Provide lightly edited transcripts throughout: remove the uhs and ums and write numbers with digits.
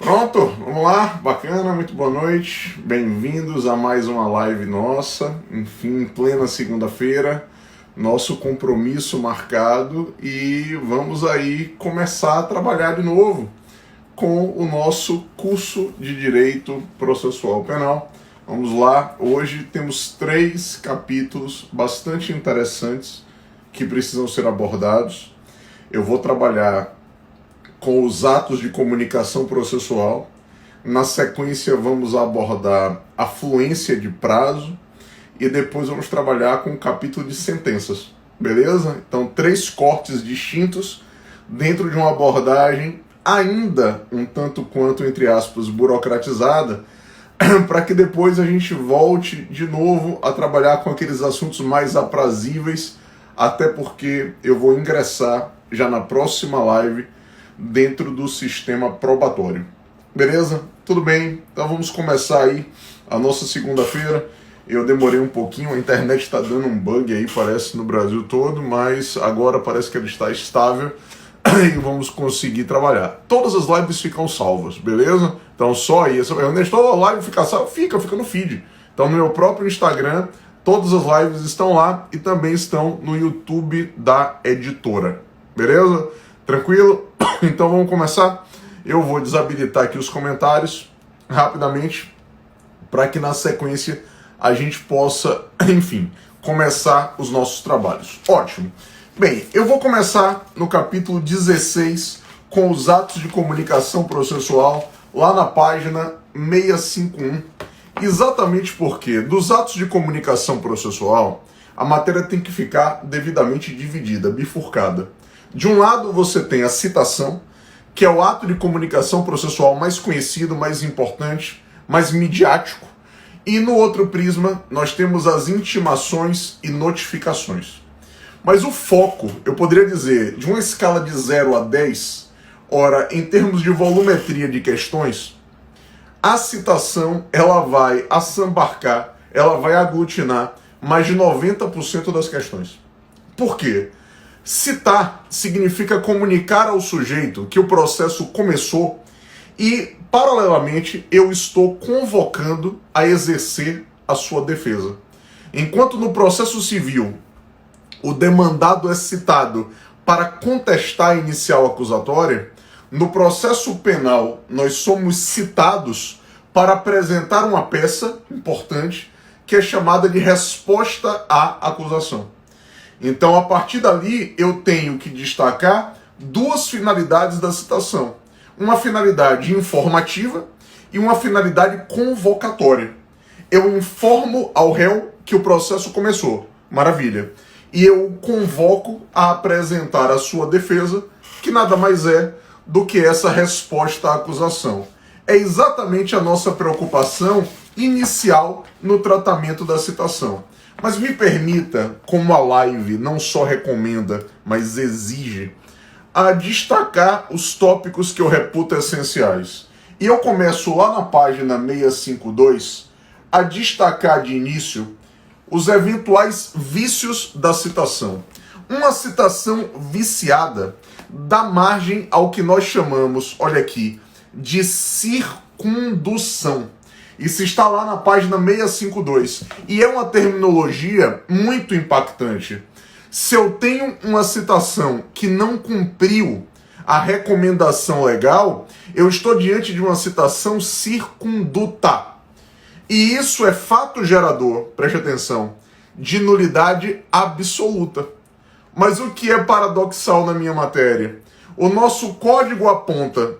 Pronto, vamos lá, bacana, muito boa noite, bem-vindos a mais uma live nossa, enfim, plena segunda-feira, nosso compromisso marcado e vamos aí começar a trabalhar de novo com o nosso curso de Direito Processual Penal. Vamos lá, hoje temos 3 capítulos bastante interessantes que precisam ser abordados. Eu vou trabalhar com os atos de comunicação processual. Na sequência, vamos abordar a fluência de prazo e depois vamos trabalhar com o capítulo de sentenças, beleza? Então, 3 cortes distintos dentro de uma abordagem ainda um tanto quanto, entre aspas, burocratizada, para que depois a gente volte de novo a trabalhar com aqueles assuntos mais aprazíveis, até porque eu vou ingressar já na próxima live dentro do sistema probatório. Beleza? Tudo bem? Então vamos começar aí a nossa segunda-feira. Eu demorei um pouquinho, a internet está dando um bug aí, parece, no Brasil todo, mas agora parece que ela está estável e vamos conseguir trabalhar. Todas as lives ficam salvas, beleza? Então só isso. Ernesto, a live fica salva? Fica no feed. Então no meu próprio Instagram, todas as lives estão lá e também estão no YouTube da editora. Beleza? Tranquilo? Então vamos começar. Eu vou desabilitar aqui os comentários rapidamente para que na sequência a gente possa, enfim, começar os nossos trabalhos. Ótimo. Bem, eu vou começar no capítulo 16 com os atos de comunicação processual lá na página 651. Exatamente porque dos atos de comunicação processual a matéria tem que ficar devidamente dividida, bifurcada. De um lado, você tem a citação, que é o ato de comunicação processual mais conhecido, mais importante, mais midiático. E no outro prisma, nós temos as intimações e notificações. Mas o foco, eu poderia dizer, de uma escala de 0 a 10, ora, em termos de volumetria de questões, a citação, ela vai assambarcar, ela vai aglutinar mais de 90% das questões. Por quê? Citar significa comunicar ao sujeito que o processo começou e, paralelamente, eu estou convocando a exercer a sua defesa. Enquanto no processo civil o demandado é citado para contestar a inicial acusatória, no processo penal nós somos citados para apresentar uma peça importante que é chamada de resposta à acusação. Então, a partir dali, eu tenho que destacar 2 finalidades da citação. Uma finalidade informativa e uma finalidade convocatória. Eu informo ao réu que o processo começou. Maravilha. E eu o convoco a apresentar a sua defesa, que nada mais é do que essa resposta à acusação. É exatamente a nossa preocupação inicial no tratamento da citação. Mas me permita, como a live não só recomenda, mas exige, a destacar os tópicos que eu reputo essenciais. E eu começo lá na página 652 a destacar de início os eventuais vícios da citação. Uma citação viciada dá margem ao que nós chamamos, olha aqui, de circundução. Isso está lá na página 652. E é uma terminologia muito impactante. Se eu tenho uma citação que não cumpriu a recomendação legal, eu estou diante de uma citação circunduta. E isso é fato gerador, preste atenção, de nulidade absoluta. Mas o que é paradoxal na minha matéria? O nosso código aponta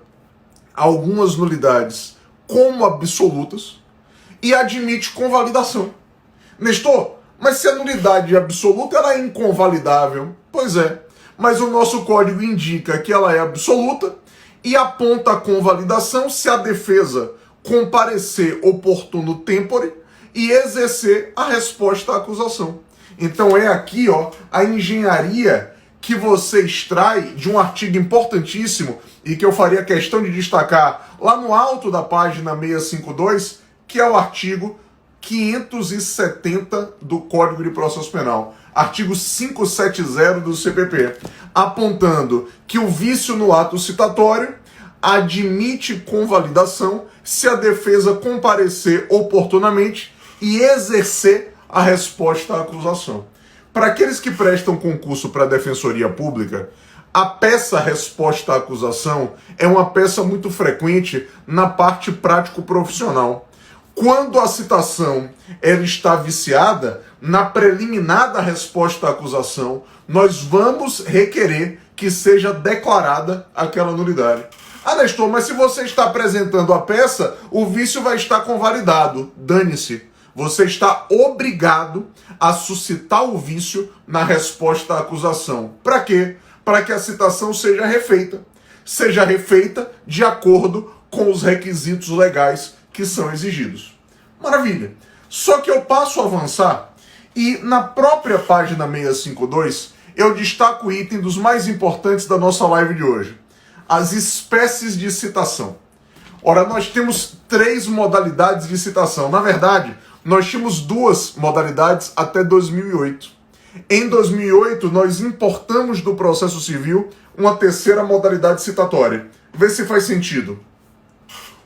algumas nulidades como absolutas e admite convalidação. Nestor, mas se a nulidade absoluta ela é inconvalidável, pois é, mas o nosso código indica que ela é absoluta e aponta a convalidação se a defesa comparecer oportuno tempore e exercer a resposta à acusação. Então é aqui, ó, a engenharia que você extrai de um artigo importantíssimo e que eu faria questão de destacar lá no alto da página 652, que é o artigo 570 do Código de Processo Penal, artigo 570 do CPP, apontando que o vício no ato citatório admite convalidação se a defesa comparecer oportunamente e exercer a resposta à acusação. Para aqueles que prestam concurso para a Defensoria Pública, a peça resposta à acusação é uma peça muito frequente na parte prático-profissional. Quando a citação ela está viciada, na preliminar da resposta à acusação, nós vamos requerer que seja declarada aquela nulidade. Ah, Nestor, mas se você está apresentando a peça, o vício vai estar convalidado. Dane-se. Você está obrigado a suscitar o vício na resposta à acusação. Para quê? Para que a citação seja refeita. Seja refeita de acordo com os requisitos legais que são exigidos. Maravilha. Só que eu passo a avançar e na própria página 652 eu destaco o item dos mais importantes da nossa live de hoje. As espécies de citação. Ora, nós temos 3 modalidades de citação. Na verdade, nós tínhamos 2 modalidades até 2008. Em 2008, nós importamos do processo civil uma 3ª modalidade citatória. Vê se faz sentido.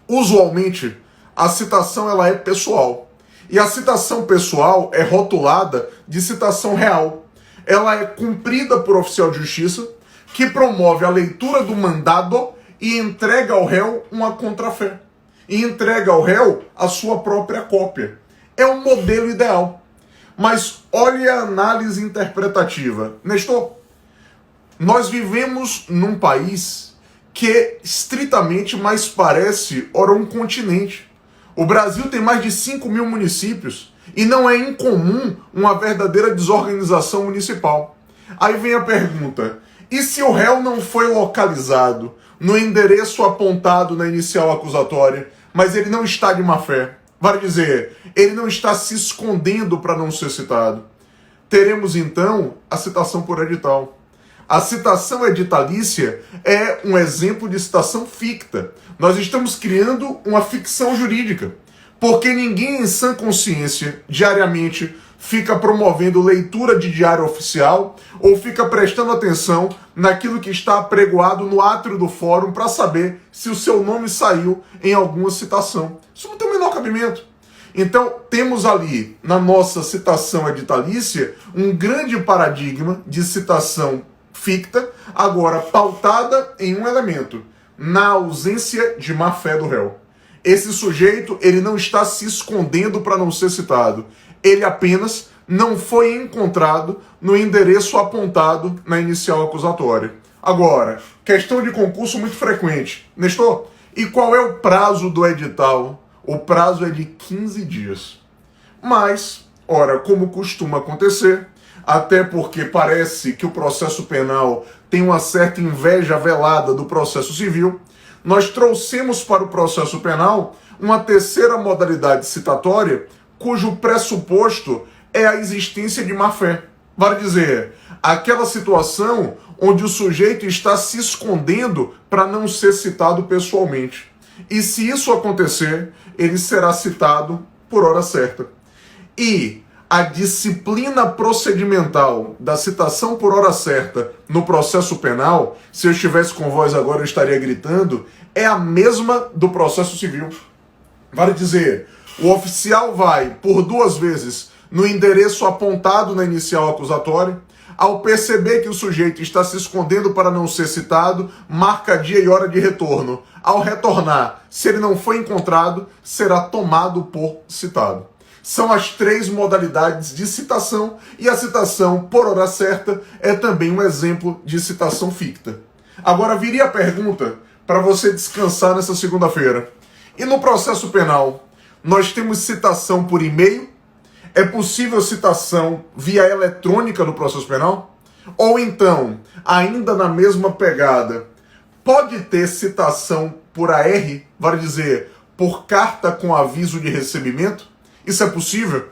Usualmente, a citação ela é pessoal. E a citação pessoal é rotulada de citação real. Ela é cumprida por oficial de justiça, que promove a leitura do mandado e entrega ao réu uma contrafé. E entrega ao réu a sua própria cópia. É um modelo ideal. Mas olhe a análise interpretativa. Nestor, nós vivemos num país que estritamente mais parece, ora, um continente. O Brasil tem mais de 5.000 municípios e não é incomum uma verdadeira desorganização municipal. Aí vem a pergunta, e se o réu não foi localizado no endereço apontado na inicial acusatória, mas ele não está de má fé? Vale dizer, ele não está se escondendo para não ser citado. Teremos então a citação por edital. A citação editalícia é um exemplo de citação ficta. Nós estamos criando uma ficção jurídica, porque ninguém em sã consciência, diariamente, fica promovendo leitura de diário oficial ou fica prestando atenção naquilo que está apregoado no átrio do fórum para saber se o seu nome saiu em alguma citação. Isso não tem o menor cabimento. Então, temos ali, na nossa citação editalícia, um grande paradigma de citação ficta, agora pautada em um elemento, na ausência de má-fé do réu. Esse sujeito, ele não está se escondendo para não ser citado. Ele apenas não foi encontrado no endereço apontado na inicial acusatória. Agora, questão de concurso muito frequente. Nestor, e qual é o prazo do edital? O prazo é de 15 dias. Mas, ora, como costuma acontecer, até porque parece que o processo penal tem uma certa inveja velada do processo civil, nós trouxemos para o processo penal uma 3ª modalidade citatória, cujo pressuposto é a existência de má-fé. Vale dizer, aquela situação onde o sujeito está se escondendo para não ser citado pessoalmente. E se isso acontecer, ele será citado por hora certa. E a disciplina procedimental da citação por hora certa no processo penal, se eu estivesse com voz agora eu estaria gritando, é a mesma do processo civil. Vale dizer, o oficial vai por 2 vezes no endereço apontado na inicial acusatória, ao perceber que o sujeito está se escondendo para não ser citado, marca dia e hora de retorno. Ao retornar, se ele não foi encontrado, será tomado por citado. São as 3 modalidades de citação e a citação por hora certa é também um exemplo de citação ficta. Agora viria a pergunta para você descansar nessa segunda-feira. E no processo penal, nós temos citação por e-mail? É possível citação via eletrônica no processo penal? Ou então, ainda na mesma pegada, pode ter citação por AR, vale dizer, por carta com aviso de recebimento? Isso é possível?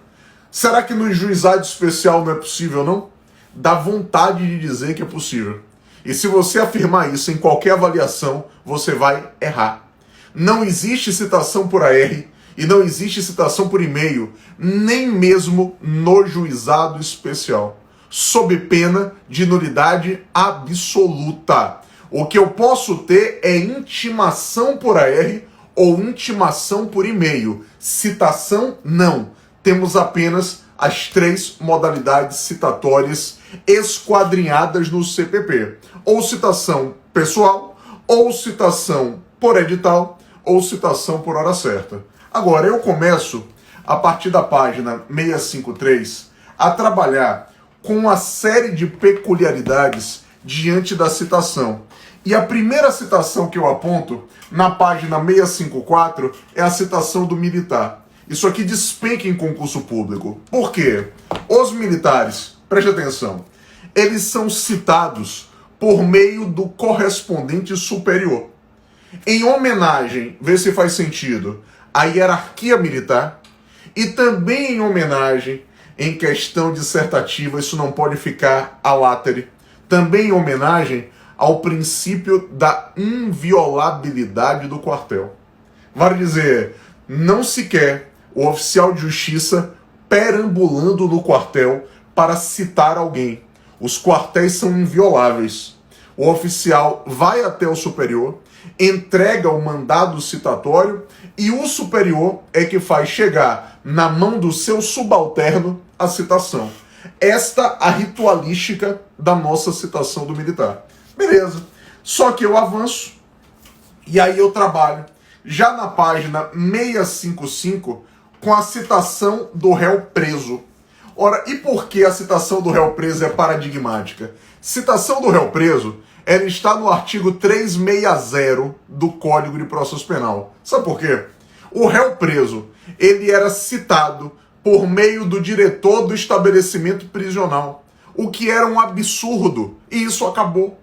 Será que no juizado especial não é possível, não? Dá vontade de dizer que é possível. E se você afirmar isso em qualquer avaliação, você vai errar. Não existe citação por AR e não existe citação por e-mail, nem mesmo no juizado especial, sob pena de nulidade absoluta. O que eu posso ter é intimação por AR ou intimação por e-mail. Citação, não. Temos apenas as 3 modalidades citatórias esquadrinhadas no CPP. Ou citação pessoal, ou citação por edital, ou citação por hora certa. Agora, eu começo, a partir da página 653, a trabalhar com uma série de peculiaridades diante da citação. E a primeira citação que eu aponto, na página 654, é a citação do militar. Isso aqui despenca em concurso público. Por quê? Os militares, preste atenção, eles são citados por meio do correspondente superior. Em homenagem, vê se faz sentido, à hierarquia militar, e também em homenagem, em questão dissertativa, isso não pode ficar à látere, também em homenagem ao princípio da inviolabilidade do quartel. Vale dizer, não se quer o oficial de justiça perambulando no quartel para citar alguém. Os quartéis são invioláveis. O oficial vai até o superior, entrega o mandado citatório e o superior é que faz chegar na mão do seu subalterno a citação. Esta a ritualística da nossa citação do militar. Beleza. Só que eu avanço e aí eu trabalho já na página 655 com a citação do réu preso. Ora, e por que a citação do réu preso é paradigmática? Citação do réu preso, ela está no artigo 360 do Código de Processo Penal. Sabe por quê? O réu preso, ele era citado por meio do diretor do estabelecimento prisional, o que era um absurdo, e isso acabou.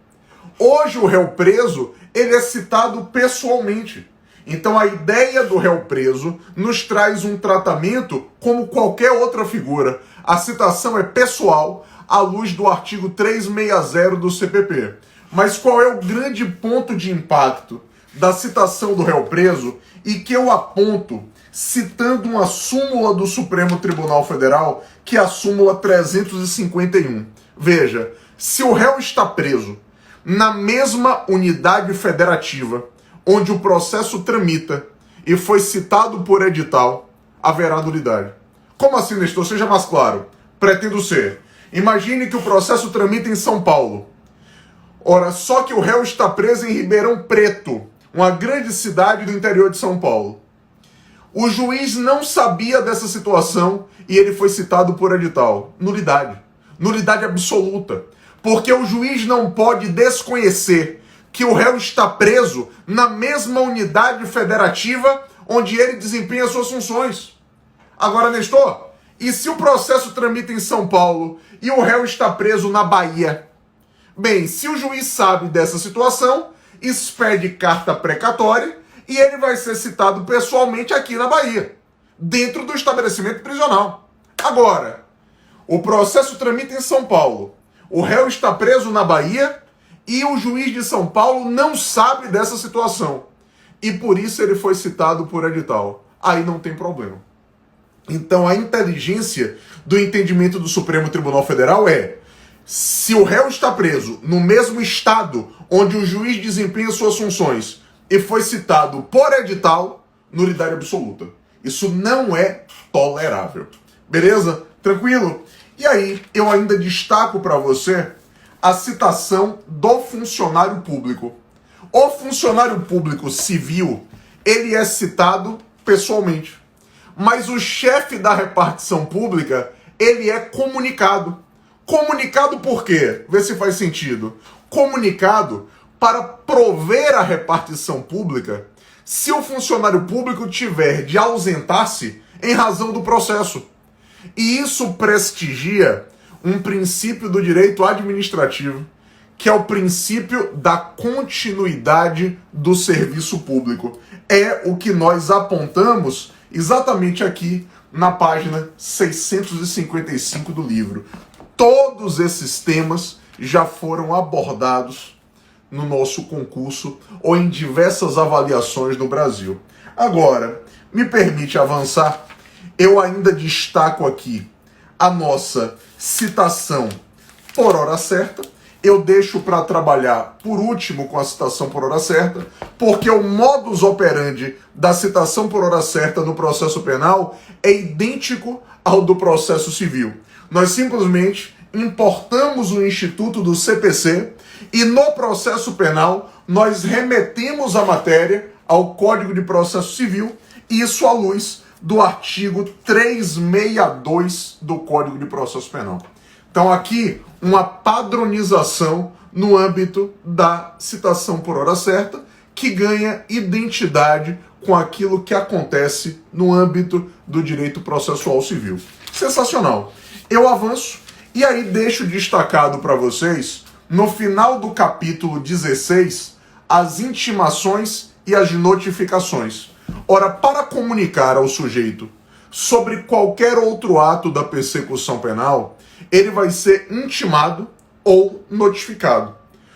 Hoje o réu preso, ele é citado pessoalmente. Então a ideia do réu preso nos traz um tratamento como qualquer outra figura. A citação é pessoal à luz do artigo 360 do CPP. Mas qual é o grande ponto de impacto da citação do réu preso e que eu aponto citando uma súmula do Supremo Tribunal Federal, que é a súmula 351. Veja, se o réu está preso na mesma unidade federativa onde o processo tramita e foi citado por edital, haverá nulidade. Como assim, Nestor? Seja mais claro. Pretendo ser. Imagine que o processo tramita em São Paulo. Ora, só que o réu está preso em Ribeirão Preto, uma grande cidade do interior de São Paulo. O juiz não sabia dessa situação e ele foi citado por edital. Nulidade. Nulidade absoluta. Porque o juiz não pode desconhecer que o réu está preso na mesma unidade federativa onde ele desempenha suas funções. Agora, Nestor, e se o processo tramita em São Paulo e o réu está preso na Bahia? Bem, se o juiz sabe dessa situação, expede carta precatória e ele vai ser citado pessoalmente aqui na Bahia, dentro do estabelecimento prisional. Agora, o processo tramita em São Paulo, o réu está preso na Bahia e o juiz de São Paulo não sabe dessa situação. E por isso ele foi citado por edital. Aí não tem problema. Então a inteligência do entendimento do Supremo Tribunal Federal é: se o réu está preso no mesmo estado onde o juiz desempenha suas funções e foi citado por edital, nulidade absoluta. Isso não é tolerável. Beleza? Tranquilo? E aí, eu ainda destaco para você a citação do funcionário público. O funcionário público civil, ele é citado pessoalmente. Mas o chefe da repartição pública, ele é comunicado. Comunicado por quê? Vê se faz sentido. Comunicado para prover a repartição pública se o funcionário público tiver de ausentar-se em razão do processo. E isso prestigia um princípio do direito administrativo, que é o princípio da continuidade do serviço público. É o que nós apontamos exatamente aqui na página 655 do livro. Todos esses temas já foram abordados no nosso concurso ou em diversas avaliações no Brasil. Agora, me permite avançar? Eu ainda destaco aqui a nossa citação por hora certa eu deixo para trabalhar por último com a citação por hora certa, porque o modus operandi da citação por hora certa no processo penal é idêntico ao do processo civil. Nós simplesmente importamos o instituto do CPC e no processo penal nós remetemos a matéria ao Código de Processo Civil, isso à luz do artigo 362 do Código de Processo Penal. Então aqui uma padronização no âmbito da citação por hora certa, que ganha identidade com aquilo que acontece no âmbito do direito processual civil. Sensacional. Eu avanço e aí deixo destacado para vocês, no final do capítulo 16, as intimações e as notificações. Ora, para comunicar ao sujeito sobre qualquer outro ato da persecução penal, ele vai ser intimado ou notificado.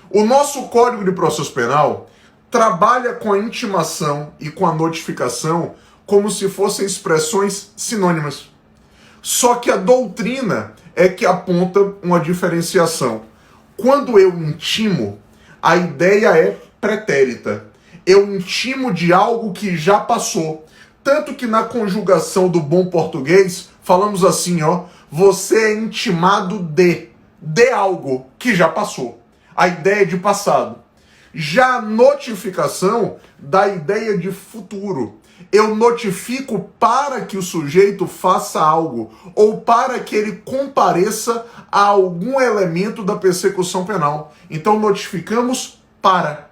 O nosso Código de Processo Penal trabalha com a intimação e com a notificação como se fossem expressões sinônimas. Só que a doutrina é que aponta uma diferenciação. Quando eu intimo, a ideia é pretérita. Eu intimo de algo que já passou. Tanto que na conjugação do bom português, falamos assim, ó, você é intimado de algo que já passou. A ideia de passado. Já a notificação dá a ideia de futuro. Eu notifico para que o sujeito faça algo ou para que ele compareça a algum elemento da persecução penal. Então notificamos para.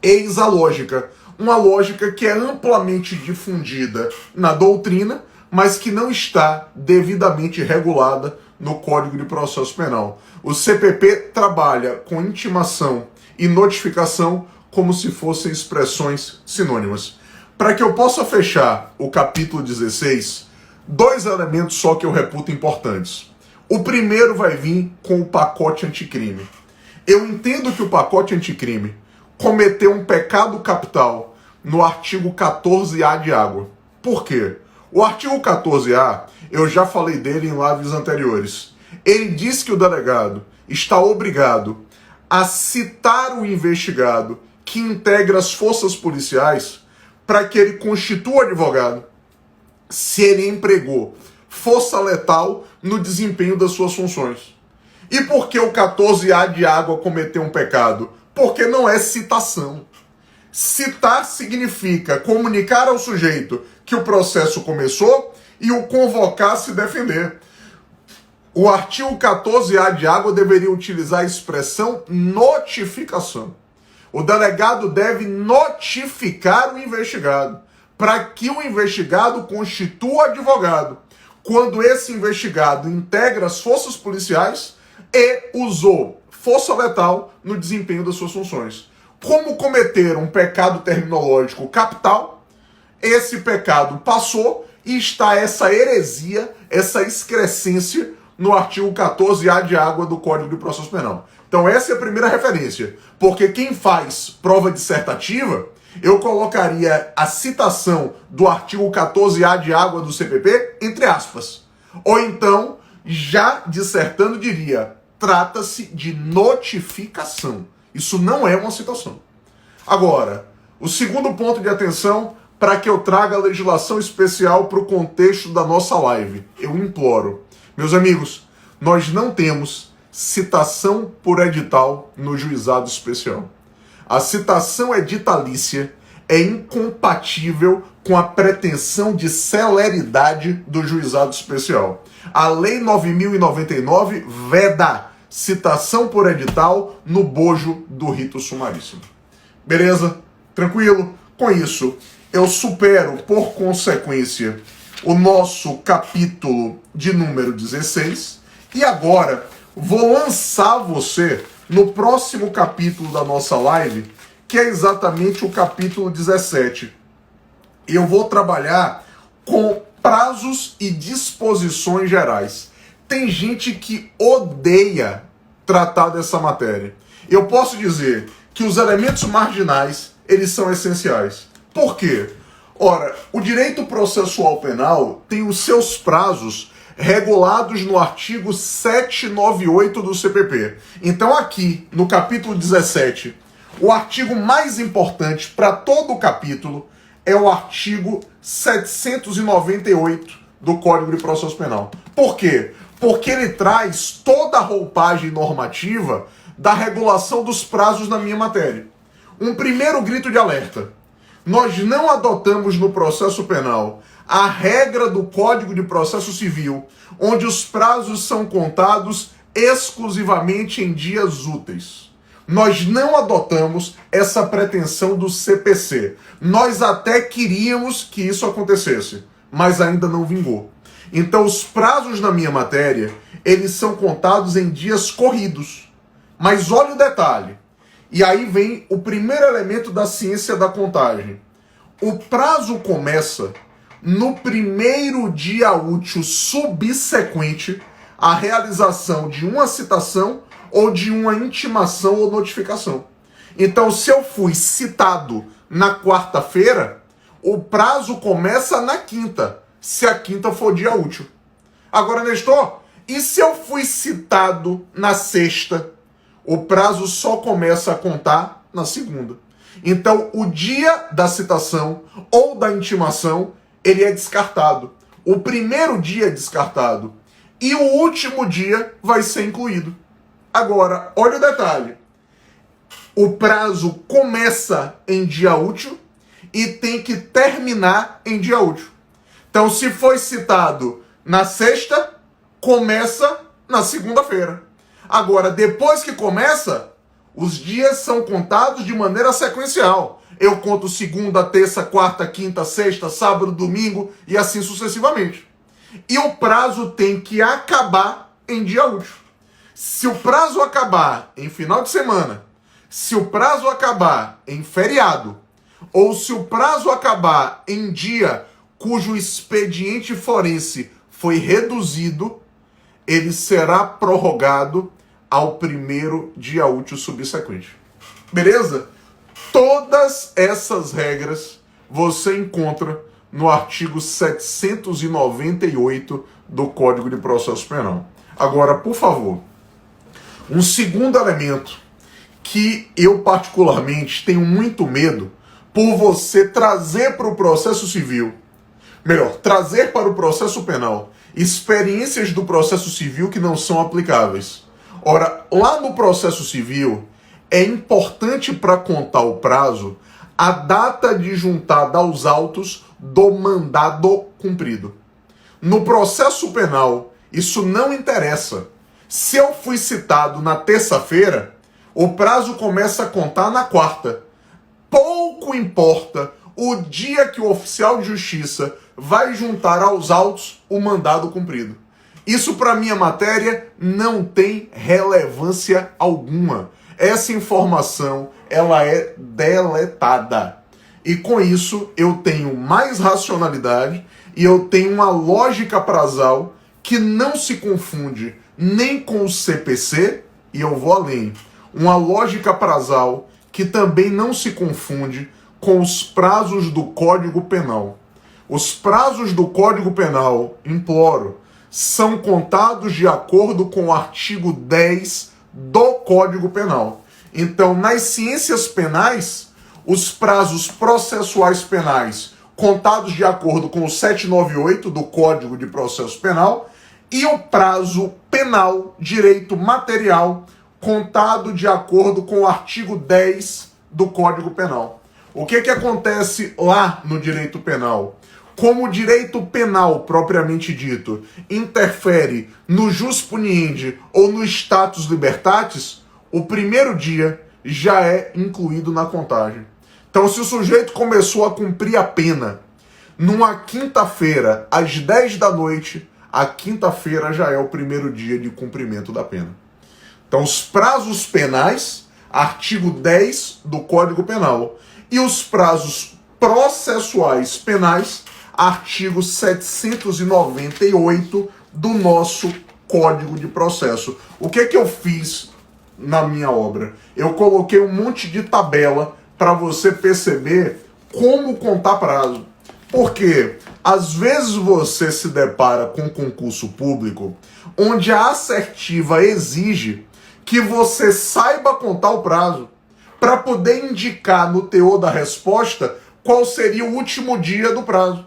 Eis a lógica. Uma lógica que é amplamente difundida na doutrina, mas que não está devidamente regulada no Código de Processo Penal. O CPP trabalha com intimação e notificação como se fossem expressões sinônimas. Para que eu possa fechar o capítulo 16, dois elementos só que eu reputo importantes. O primeiro vai vir com o pacote anticrime. Eu entendo que o pacote anticrime cometeu um pecado capital no artigo 14A de água. Por quê? O artigo 14A, eu já falei dele em lives anteriores. Ele diz que o delegado está obrigado a citar o investigado que integra as forças policiais para que ele constitua advogado se ele empregou força letal no desempenho das suas funções. E por que o 14A de água cometeu um pecado? Porque não é citação. Citar significa comunicar ao sujeito que o processo começou e o convocar a se defender. O artigo 14A de água deveria utilizar a expressão notificação. O delegado deve notificar o investigado para que o investigado constitua advogado quando esse investigado integra as forças policiais e usou força letal no desempenho das suas funções. Como cometer um pecado terminológico capital, esse pecado passou e está essa heresia, essa excrescência no artigo 14A de água do Código de Processo Penal. Então essa é a primeira referência, porque quem faz prova dissertativa, eu colocaria a citação do artigo 14A de água do CPP entre aspas. Ou então, já dissertando, diria, trata-se de notificação. Isso não é uma citação. Agora, o segundo ponto de atenção para que eu traga a legislação especial para o contexto da nossa live. Eu imploro. Meus amigos, nós não temos citação por edital no juizado especial. A citação editalícia é incompatível com a pretensão de celeridade do juizado especial. A Lei 9.099 veda citação por edital no bojo do rito sumaríssimo. Beleza? Tranquilo? Com isso, eu supero, por consequência, o nosso capítulo de número 16 e agora vou lançar você no próximo capítulo da nossa live, que é exatamente o capítulo 17. Eu vou trabalhar com prazos e disposições gerais. Tem gente que odeia tratar dessa matéria. Eu posso dizer que os elementos marginais, eles são essenciais. Por quê? Ora, o direito processual penal tem os seus prazos regulados no artigo 798 do CPP. Então aqui, no capítulo 17, o artigo mais importante para todo o capítulo é o artigo 798 do Código de Processo Penal. Por quê? Porque ele traz toda a roupagem normativa da regulação dos prazos na minha matéria. Um primeiro grito de alerta. Nós não adotamos no processo penal a regra do Código de Processo Civil, onde os prazos são contados exclusivamente em dias úteis. Nós não adotamos essa pretensão do CPC. Nós até queríamos que isso acontecesse, mas ainda não vingou. Então os prazos na minha matéria, eles são contados em dias corridos. Mas olha o detalhe. E aí vem o primeiro elemento da ciência da contagem. O prazo começa no primeiro dia útil subsequente à realização de uma citação ou de uma intimação ou notificação. Então, se eu fui citado na quarta-feira, o prazo começa na quinta, se a quinta for dia útil. Agora, Nestor, e se eu fui citado na sexta? O prazo só começa a contar na segunda. Então, o dia da citação ou da intimação, ele é descartado. O primeiro dia é descartado. E o último dia vai ser incluído. Agora, olha o detalhe. O prazo começa em dia útil e tem que terminar em dia útil. Então, se foi citado na sexta, começa na segunda-feira. Agora, depois que começa, os dias são contados de maneira sequencial. Eu conto segunda, terça, quarta, quinta, sexta, sábado, domingo e assim sucessivamente. E o prazo tem que acabar em dia útil. Se o prazo acabar em final de semana, se o prazo acabar em feriado, ou se o prazo acabar em dia cujo expediente forense foi reduzido, ele será prorrogado ao primeiro dia útil subsequente. Beleza? Todas essas regras você encontra no artigo 798 do Código de Processo Penal. Agora, por favor, um segundo elemento que eu particularmente tenho muito medo por você trazer para o processo civil, melhor, trazer para o processo penal experiências do processo civil que não são aplicáveis. Ora, lá no processo civil, é importante para contar o prazo a data de juntada aos autos do mandado cumprido. No processo penal, isso não interessa. Se eu fui citado na terça-feira, o prazo começa a contar na quarta. Pouco importa o dia que o oficial de justiça vai juntar aos autos o mandado cumprido. Isso para minha matéria não tem relevância alguma. Essa informação, ela é deletada. E com isso eu tenho mais racionalidade e eu tenho uma lógica prazal que não se confunde nem com o CPC, e eu vou além. Uma lógica prazal que também não se confunde com os prazos do Código Penal. Os prazos do Código Penal, imploro, são contados de acordo com o artigo 10 do Código Penal. Então, nas ciências penais, os prazos processuais penais contados de acordo com o 798 do Código de Processo Penal e o prazo penal, direito material, contado de acordo com o artigo 10 do Código Penal. O que acontece lá no direito penal? Como o direito penal, propriamente dito, interfere no jus puniendi ou no status libertatis, o primeiro dia já é incluído na contagem. Então, se o sujeito começou a cumprir a pena numa quinta-feira, às 10 da noite, a quinta-feira já é o primeiro dia de cumprimento da pena. Então, os prazos penais, artigo 10 do Código Penal, e os prazos processuais penais, artigo 798 do nosso Código de Processo. O que eu fiz na minha obra? Eu coloquei um monte de tabela para você perceber como contar prazo. Porque às vezes você se depara com um concurso público onde a assertiva exige que você saiba contar o prazo para poder indicar no teor da resposta qual seria o último dia do prazo.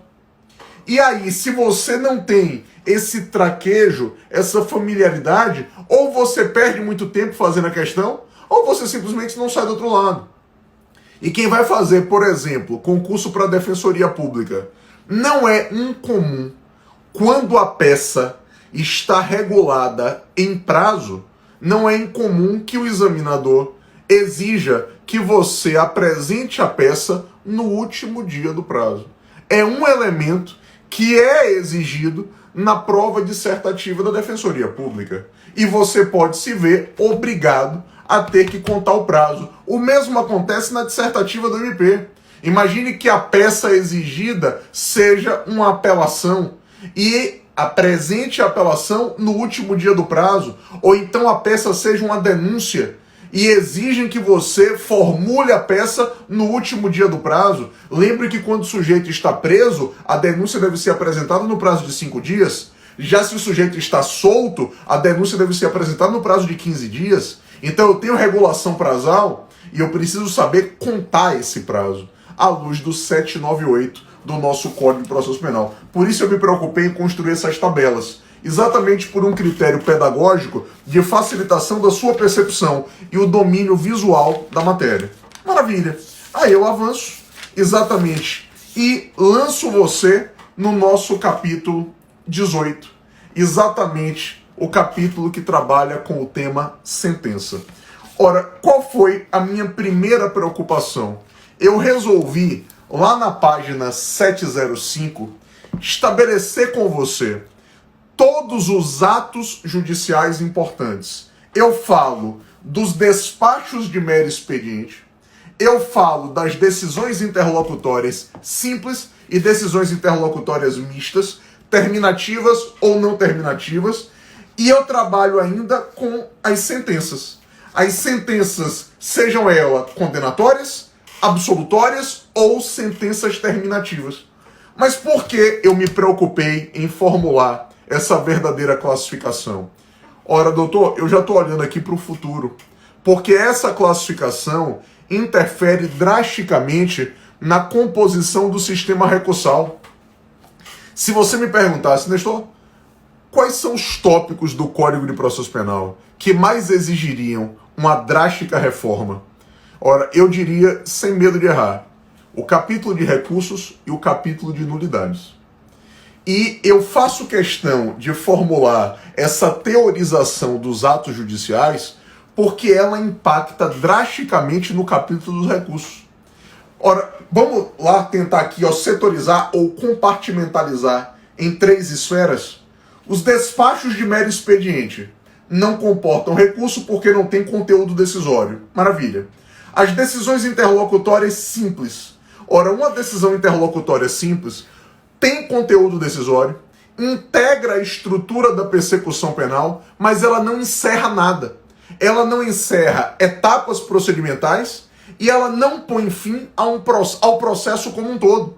E aí, se você não tem esse traquejo, essa familiaridade, ou você perde muito tempo fazendo a questão, ou você simplesmente não sai do outro lado. E quem vai fazer, por exemplo, concurso para a Defensoria Pública, não é incomum, quando a peça está regulada em prazo, não é incomum que o examinador exija que você apresente a peça no último dia do prazo. É um elemento que é exigido na prova dissertativa da Defensoria Pública. E você pode se ver obrigado a ter que contar o prazo. O mesmo acontece na dissertativa do MP. Imagine que a peça exigida seja uma apelação e apresente a apelação no último dia do prazo, ou então a peça seja uma denúncia e exigem que você formule a peça no último dia do prazo. Lembre que quando o sujeito está preso, a denúncia deve ser apresentada no prazo de 5 dias. Já se o sujeito está solto, a denúncia deve ser apresentada no prazo de 15 dias. Então eu tenho regulação prazal e eu preciso saber contar esse prazo, à luz do 798 do nosso Código de Processo Penal. Por isso eu me preocupei em construir essas tabelas, exatamente por um critério pedagógico de facilitação da sua percepção e o domínio visual da matéria. Maravilha! Aí eu avanço exatamente e lanço você no nosso capítulo 18, exatamente o capítulo que trabalha com o tema sentença. Ora, qual foi a minha primeira preocupação? Eu resolvi, lá na página 705, estabelecer com você todos os atos judiciais importantes. Eu falo dos despachos de mero expediente, eu falo das decisões interlocutórias simples e decisões interlocutórias mistas, terminativas ou não terminativas, e eu trabalho ainda com as sentenças. As sentenças, sejam elas condenatórias, absolutórias ou sentenças terminativas. Mas por que eu me preocupei em formular essa verdadeira classificação? Ora, doutor, eu já estou olhando aqui para o futuro, porque essa classificação interfere drasticamente na composição do sistema recursal. Se você me perguntasse, Nestor, quais são os tópicos do Código de Processo Penal que mais exigiriam uma drástica reforma? Ora, eu diria, sem medo de errar, o capítulo de recursos e o capítulo de nulidades. E eu faço questão de formular essa teorização dos atos judiciais porque ela impacta drasticamente no capítulo dos recursos. Ora, vamos lá tentar aqui setorizar ou compartimentalizar em 3 esferas. Os despachos de mero expediente não comportam recurso porque não tem conteúdo decisório. Maravilha. As decisões interlocutórias simples. Ora, uma decisão interlocutória simples tem conteúdo decisório, integra a estrutura da persecução penal, mas ela não encerra nada. Ela não encerra etapas procedimentais e ela não põe fim ao processo como um todo.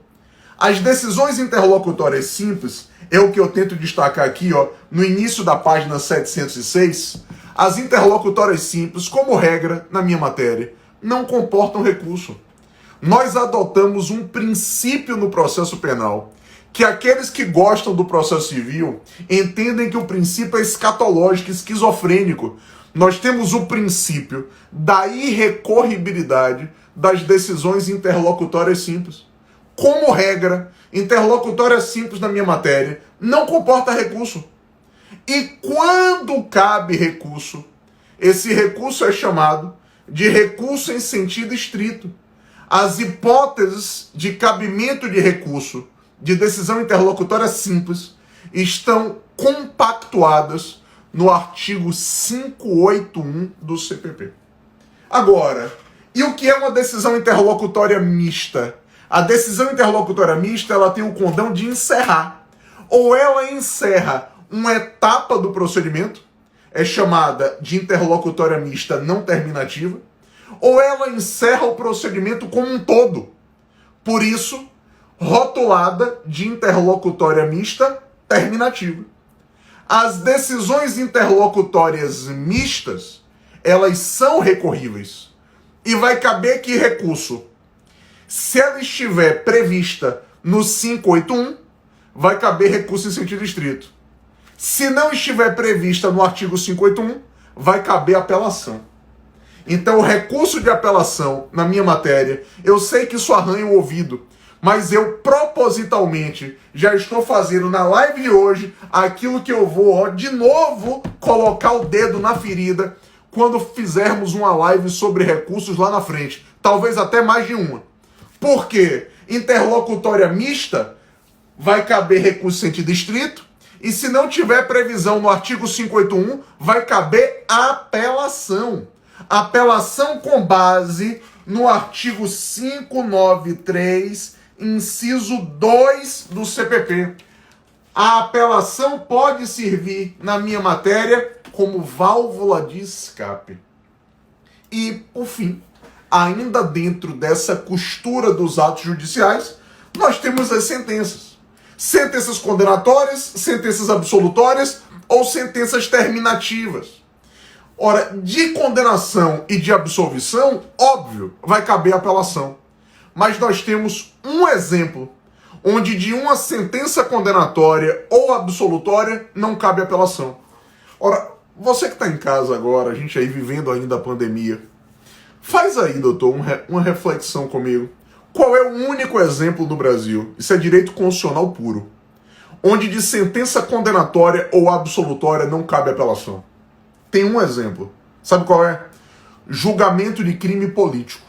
As decisões interlocutórias simples, é o que eu tento destacar aqui, no início da página 706, as interlocutórias simples, como regra, na minha matéria, não comportam recurso. Nós adotamos um princípio no processo penal, que aqueles que gostam do processo civil entendem que o princípio é escatológico, esquizofrênico. Nós temos o princípio da irrecorribilidade das decisões interlocutórias simples. Como regra, interlocutória simples na minha matéria não comporta recurso. E quando cabe recurso, esse recurso é chamado de recurso em sentido estrito. As hipóteses de cabimento de recurso de decisão interlocutória simples estão compactuadas no artigo 581 do CPP. Agora, e o que é uma decisão interlocutória mista? A decisão interlocutória mista, ela tem o condão de encerrar. Ou ela encerra uma etapa do procedimento, é chamada de interlocutória mista não terminativa, ou ela encerra o procedimento como um todo. Por isso, rotulada de interlocutória mista terminativa. As decisões interlocutórias mistas, elas são recorríveis. E vai caber que recurso? Se ela estiver prevista no 581, vai caber recurso em sentido estrito. Se não estiver prevista no artigo 581, vai caber apelação. Então, o recurso de apelação, na minha matéria, eu sei que isso arranha o ouvido, mas eu propositalmente já estou fazendo na live de hoje aquilo que eu vou, de novo, colocar o dedo na ferida quando fizermos uma live sobre recursos lá na frente. Talvez até mais de uma. Por quê? Interlocutória mista vai caber recurso em sentido estrito, e se não tiver previsão no artigo 581, vai caber apelação. Apelação com base no artigo 593, inciso 2 do CPP. A apelação pode servir, na minha matéria, como válvula de escape. E, por fim, ainda dentro dessa costura dos atos judiciais, nós temos as sentenças. Sentenças condenatórias, sentenças absolutórias ou sentenças terminativas. Ora, de condenação e de absolvição, óbvio, vai caber apelação. Mas nós temos um exemplo onde de uma sentença condenatória ou absolutória não cabe apelação. Ora, você que está em casa agora, a gente aí vivendo ainda a pandemia, faz aí, doutor, uma reflexão comigo. Qual é o único exemplo no Brasil, isso é direito constitucional puro, onde de sentença condenatória ou absolutória não cabe apelação? Tem um exemplo. Sabe qual é? Julgamento de crime político.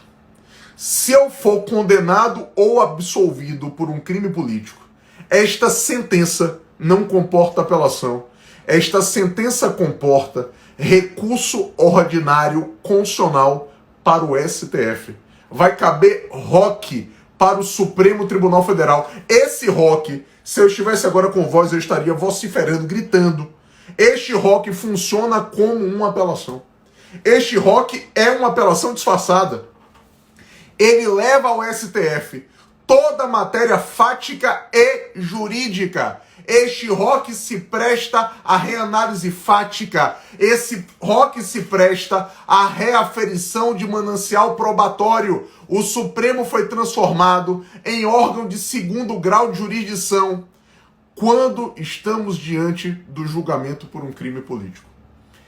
Se eu for condenado ou absolvido por um crime político, esta sentença não comporta apelação. Esta sentença comporta recurso ordinário constitucional para o STF. Vai caber ROC para o Supremo Tribunal Federal. Esse ROC, se eu estivesse agora com voz, eu estaria vociferando, gritando. Este ROC funciona como uma apelação. Este ROC é uma apelação disfarçada. Ele leva ao STF toda a matéria fática e jurídica. Este ROC se presta à reanálise fática. Esse ROC se presta à reaferição de manancial probatório. O Supremo foi transformado em órgão de segundo grau de jurisdição quando estamos diante do julgamento por um crime político.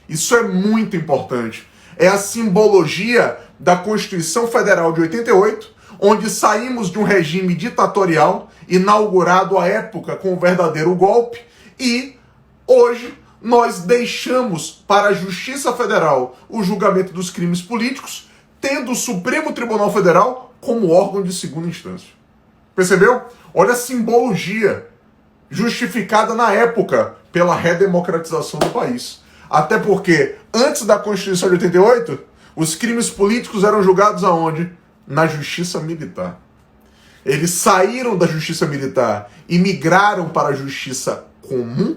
Isso é muito importante. É a simbologia da Constituição Federal de 88, onde saímos de um regime ditatorial, inaugurado à época com o verdadeiro golpe, e hoje nós deixamos para a Justiça Federal o julgamento dos crimes políticos, tendo o Supremo Tribunal Federal como órgão de segunda instância. Percebeu? Olha a simbologia justificada na época pela redemocratização do país. Até porque, antes da Constituição de 88, os crimes políticos eram julgados aonde? Na Justiça Militar. Eles saíram da Justiça Militar e migraram para a Justiça Comum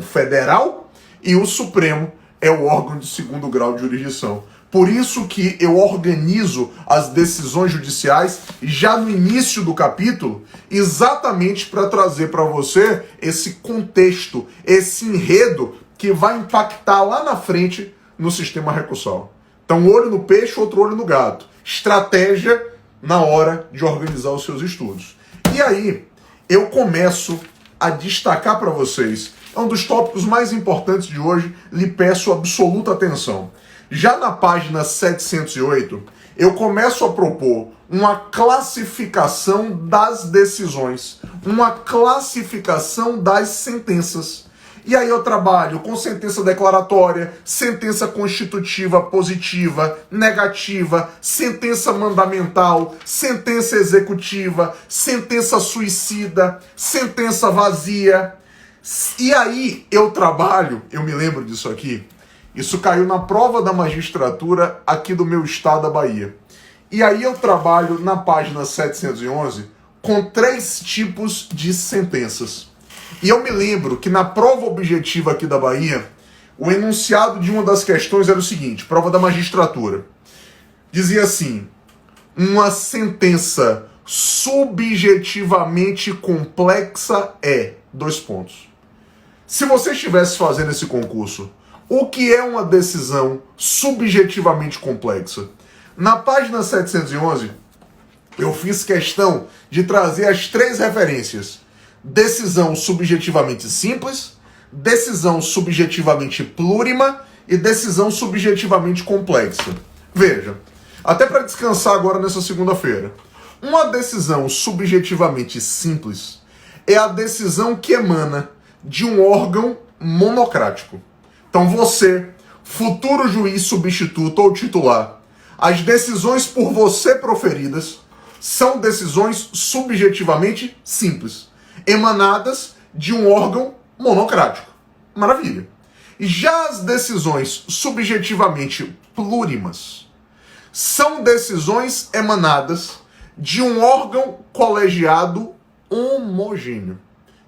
Federal, e o Supremo é o órgão de segundo grau de jurisdição. Por isso que eu organizo as decisões judiciais já no início do capítulo, exatamente para trazer para você esse contexto, esse enredo que vai impactar lá na frente no sistema recursal. Então, olho no peixe, outro olho no gato. Estratégia na hora de organizar os seus estudos. E aí, eu começo a destacar para vocês, é um dos tópicos mais importantes de hoje, lhe peço absoluta atenção. Já na página 708, eu começo a propor uma classificação das decisões, uma classificação das sentenças. E aí eu trabalho com sentença declaratória, sentença constitutiva positiva, negativa, sentença mandamental, sentença executiva, sentença suicida, sentença vazia. E aí eu trabalho, eu me lembro disso aqui, isso caiu na prova da magistratura aqui do meu estado da Bahia. E aí eu trabalho na página 711 com 3 tipos de sentenças. E eu me lembro que na prova objetiva aqui da Bahia, o enunciado de uma das questões era o seguinte, prova da magistratura. Dizia assim, uma sentença subjetivamente complexa é... Dois pontos. Se você estivesse fazendo esse concurso, o que é uma decisão subjetivamente complexa? Na página 711, eu fiz questão de trazer as três referências: decisão subjetivamente simples, decisão subjetivamente plurima e decisão subjetivamente complexa. Veja, até para descansar agora nessa segunda-feira, uma decisão subjetivamente simples é a decisão que emana de um órgão monocrático. Então você, futuro juiz substituto ou titular, as decisões por você proferidas são decisões subjetivamente simples, emanadas de um órgão monocrático. Maravilha. Já as decisões subjetivamente plurimas são decisões emanadas de um órgão colegiado homogêneo.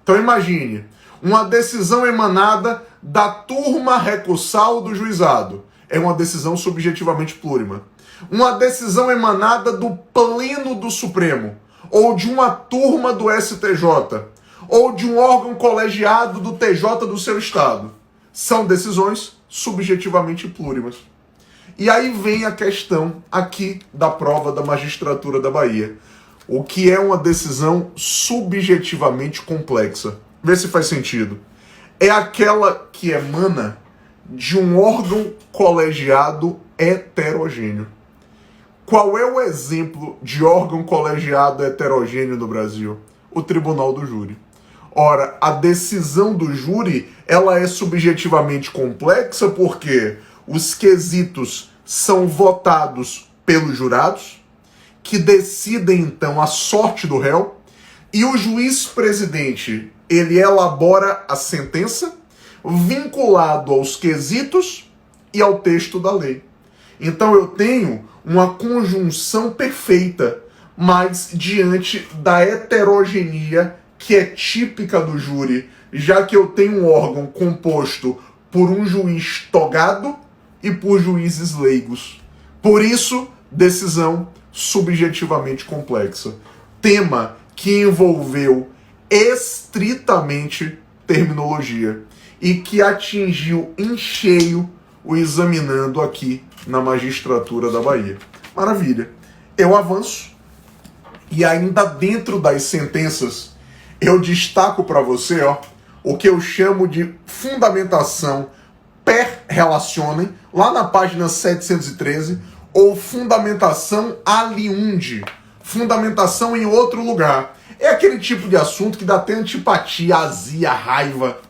Então imagine, uma decisão emanada da turma recursal do juizado é uma decisão subjetivamente plurima. Uma decisão emanada do Pleno do Supremo, ou de uma turma do STJ, ou de um órgão colegiado do TJ do seu estado, são decisões subjetivamente plurimas. E aí vem a questão aqui da prova da magistratura da Bahia. O que é uma decisão subjetivamente complexa? Vê se faz sentido. É aquela que emana de um órgão colegiado heterogêneo. Qual é o exemplo de órgão colegiado heterogêneo no Brasil? O Tribunal do Júri. Ora, a decisão do júri, ela é subjetivamente complexa porque os quesitos são votados pelos jurados, que decidem então a sorte do réu, e o juiz-presidente, ele elabora a sentença vinculado aos quesitos e ao texto da lei. Então eu tenho uma conjunção perfeita, mas diante da heterogeneia que é típica do júri, já que eu tenho um órgão composto por um juiz togado e por juízes leigos. Por isso, decisão subjetivamente complexa. Tema que envolveu estritamente terminologia e que atingiu em cheio o examinando aqui na magistratura da Bahia. Maravilha. Eu avanço e ainda dentro das sentenças eu destaco para você o que eu chamo de fundamentação per relationem, lá na página 713, ou fundamentação aliundi, fundamentação em outro lugar. É aquele tipo de assunto que dá até antipatia, azia, raiva.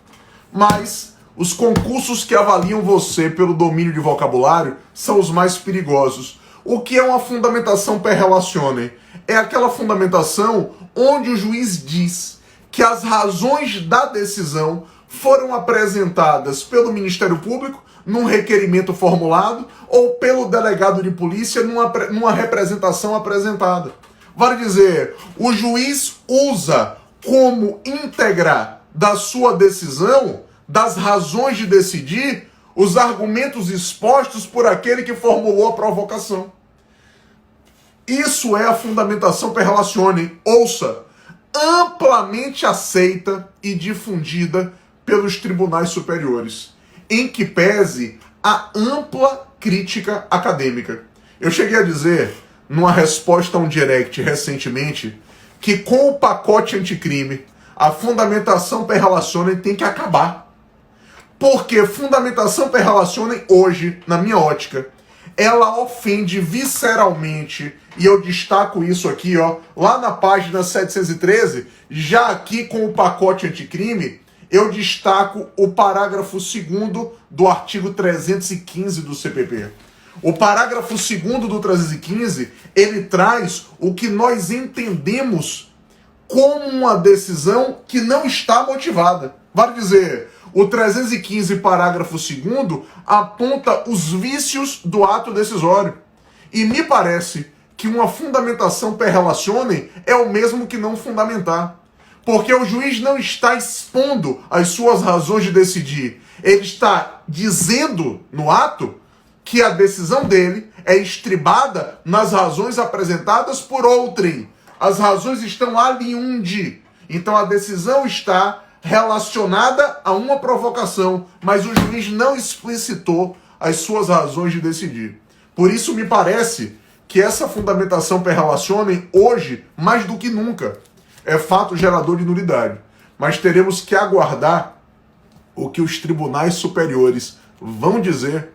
Mas os concursos que avaliam você pelo domínio de vocabulário são os mais perigosos. O que é uma fundamentação per relationem? É aquela fundamentação onde o juiz diz que as razões da decisão foram apresentadas pelo Ministério Público num requerimento formulado ou pelo delegado de polícia numa representação apresentada. Vale dizer, o juiz usa como íntegra da sua decisão, das razões de decidir, os argumentos expostos por aquele que formulou a provocação. Isso é a fundamentação per relationem. Ouça, amplamente aceita e difundida pelos tribunais superiores, em que pese a ampla crítica acadêmica. Eu cheguei a dizer, numa resposta a um direct recentemente, que com o pacote anticrime, a fundamentação per relationem tem que acabar. Porque fundamentação per relationem hoje, na minha ótica, ela ofende visceralmente, e eu destaco isso aqui, lá na página 713, já aqui com o pacote anticrime, eu destaco o parágrafo 2º do artigo 315 do CPP. O parágrafo 2º do 315, ele traz o que nós entendemos como uma decisão que não está motivada. Vale dizer, o 315, parágrafo 2º, aponta os vícios do ato decisório. E me parece que uma fundamentação per relationem é o mesmo que não fundamentar. Porque o juiz não está expondo as suas razões de decidir. Ele está dizendo no ato que a decisão dele é estribada nas razões apresentadas por outrem. As razões estão aliunde. Então a decisão está relacionada a uma provocação, mas o juiz não explicitou as suas razões de decidir. Por isso me parece que essa fundamentação per relationem hoje, mais do que nunca, é fato gerador de nulidade. Mas teremos que aguardar o que os tribunais superiores vão dizer,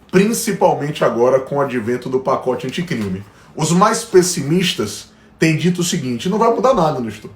principalmente agora com o advento do pacote anticrime. Os mais pessimistas têm dito o seguinte: não vai mudar nada no estudo.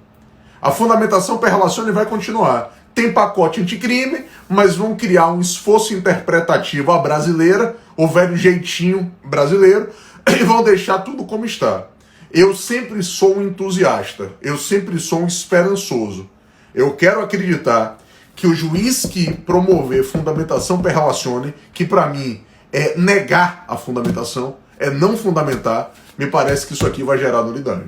A fundamentação per relationem vai continuar. Tem pacote anticrime, mas vão criar um esforço interpretativo à brasileira, o velho jeitinho brasileiro, e vão deixar tudo como está. Eu sempre sou um entusiasta, eu sempre sou um esperançoso. Eu quero acreditar que o juiz que promover fundamentação per relationem, que para mim é negar a fundamentação, é não fundamentar, me parece que isso aqui vai gerar nulidade.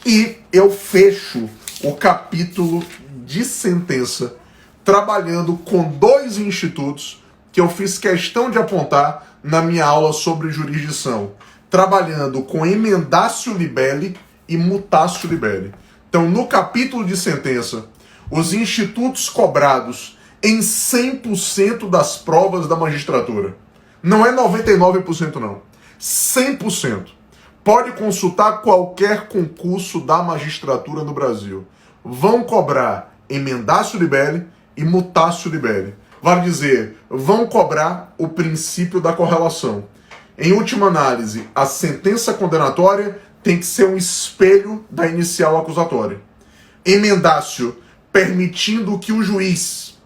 E eu fecho o capítulo de sentença trabalhando com dois institutos que eu fiz questão de apontar na minha aula sobre jurisdição, trabalhando com emendatio libelli e mutatio libelli. Então, no capítulo de sentença, os institutos cobrados em 100% das provas da magistratura. Não é 99% não. 100%. Pode consultar qualquer concurso da magistratura no Brasil. Vão cobrar emendatio libelli e mutatio libelli. Vale dizer, vão cobrar o princípio da correlação. Em última análise, a sentença condenatória tem que ser um espelho da inicial acusatória. Emendatio, permitindo que o juiz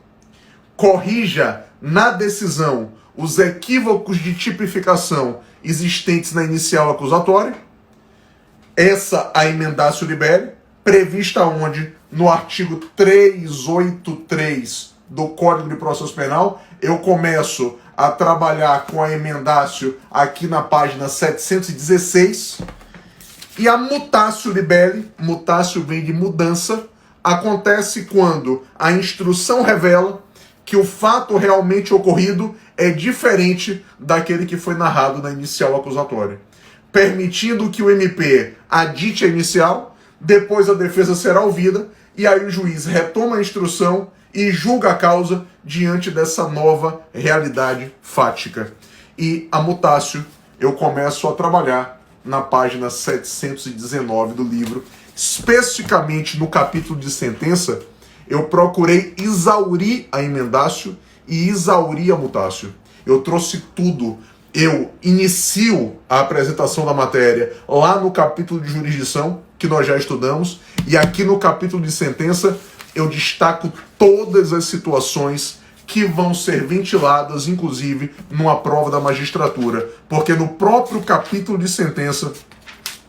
corrija na decisão os equívocos de tipificação existentes na inicial acusatória. Essa a emendatio libelli, prevista onde? No artigo 383 do Código de Processo Penal. Eu começo a trabalhar com a emendatio aqui na página 716. E a mutatio libelli, mutatio vem de mudança, acontece quando a instrução revela que o fato realmente ocorrido é diferente daquele que foi narrado na inicial acusatória, permitindo que o MP adite a inicial, depois a defesa será ouvida, e aí o juiz retoma a instrução e julga a causa diante dessa nova realidade fática. E a mutatio eu começo a trabalhar na página 719 do livro, especificamente no capítulo de sentença. Eu procurei exaurir a emendatio e exaurir a mutatio. Eu trouxe tudo. Eu inicio a apresentação da matéria lá no capítulo de jurisdição, que nós já estudamos, e aqui no capítulo de sentença eu destaco todas as situações que vão ser ventiladas, inclusive, numa prova da magistratura. Porque no próprio capítulo de sentença,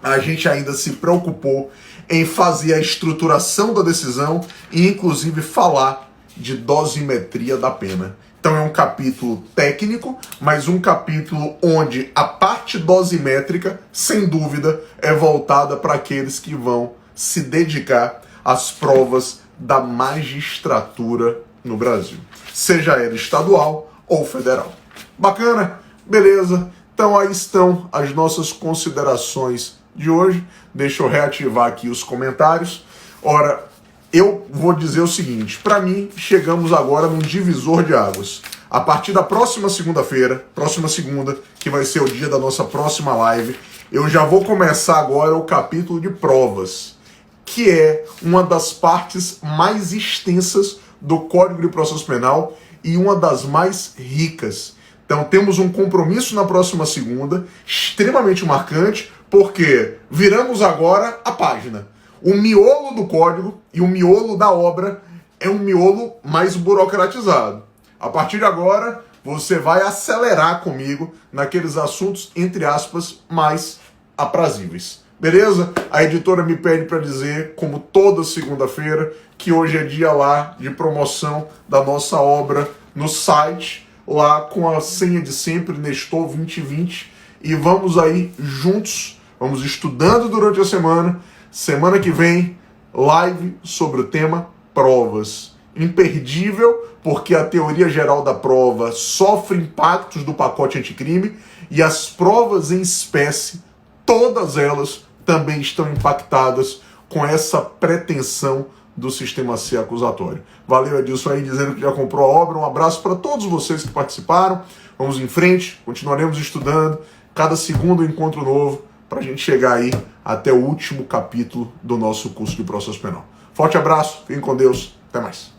a gente ainda se preocupou em fazer a estruturação da decisão e, inclusive, falar de dosimetria da pena. Então é um capítulo técnico, mas um capítulo onde a parte dosimétrica, sem dúvida, é voltada para aqueles que vão se dedicar às provas da magistratura no Brasil, seja ela estadual ou federal. Bacana? Beleza? Então aí estão as nossas considerações de hoje. Deixa eu reativar aqui os comentários. Ora, eu vou dizer o seguinte, para mim, chegamos agora num divisor de águas. A partir da próxima segunda-feira, próxima segunda, que vai ser o dia da nossa próxima live, eu já vou começar agora o capítulo de provas, que é uma das partes mais extensas do Código de Processo Penal e uma das mais ricas. Então temos um compromisso na próxima segunda, extremamente marcante, porque viramos agora a página. O miolo do código e o miolo da obra é um miolo mais burocratizado. A partir de agora, você vai acelerar comigo naqueles assuntos, entre aspas, mais aprazíveis. Beleza? A editora me pede para dizer, como toda segunda-feira, que hoje é dia lá de promoção da nossa obra no site, lá com a senha de sempre, Nestor 2020, e vamos aí juntos, vamos estudando durante a semana. Semana que vem, live sobre o tema provas. Imperdível, porque a teoria geral da prova sofre impactos do pacote anticrime e as provas em espécie, todas elas também estão impactadas com essa pretensão do sistema C acusatório. Valeu, Edilson, aí dizendo que já comprou a obra. Um abraço para todos vocês que participaram. Vamos em frente, continuaremos estudando. Cada segundo encontro novo para a gente chegar aí até o último capítulo do nosso curso de processo penal. Forte abraço, fiquem com Deus, até mais.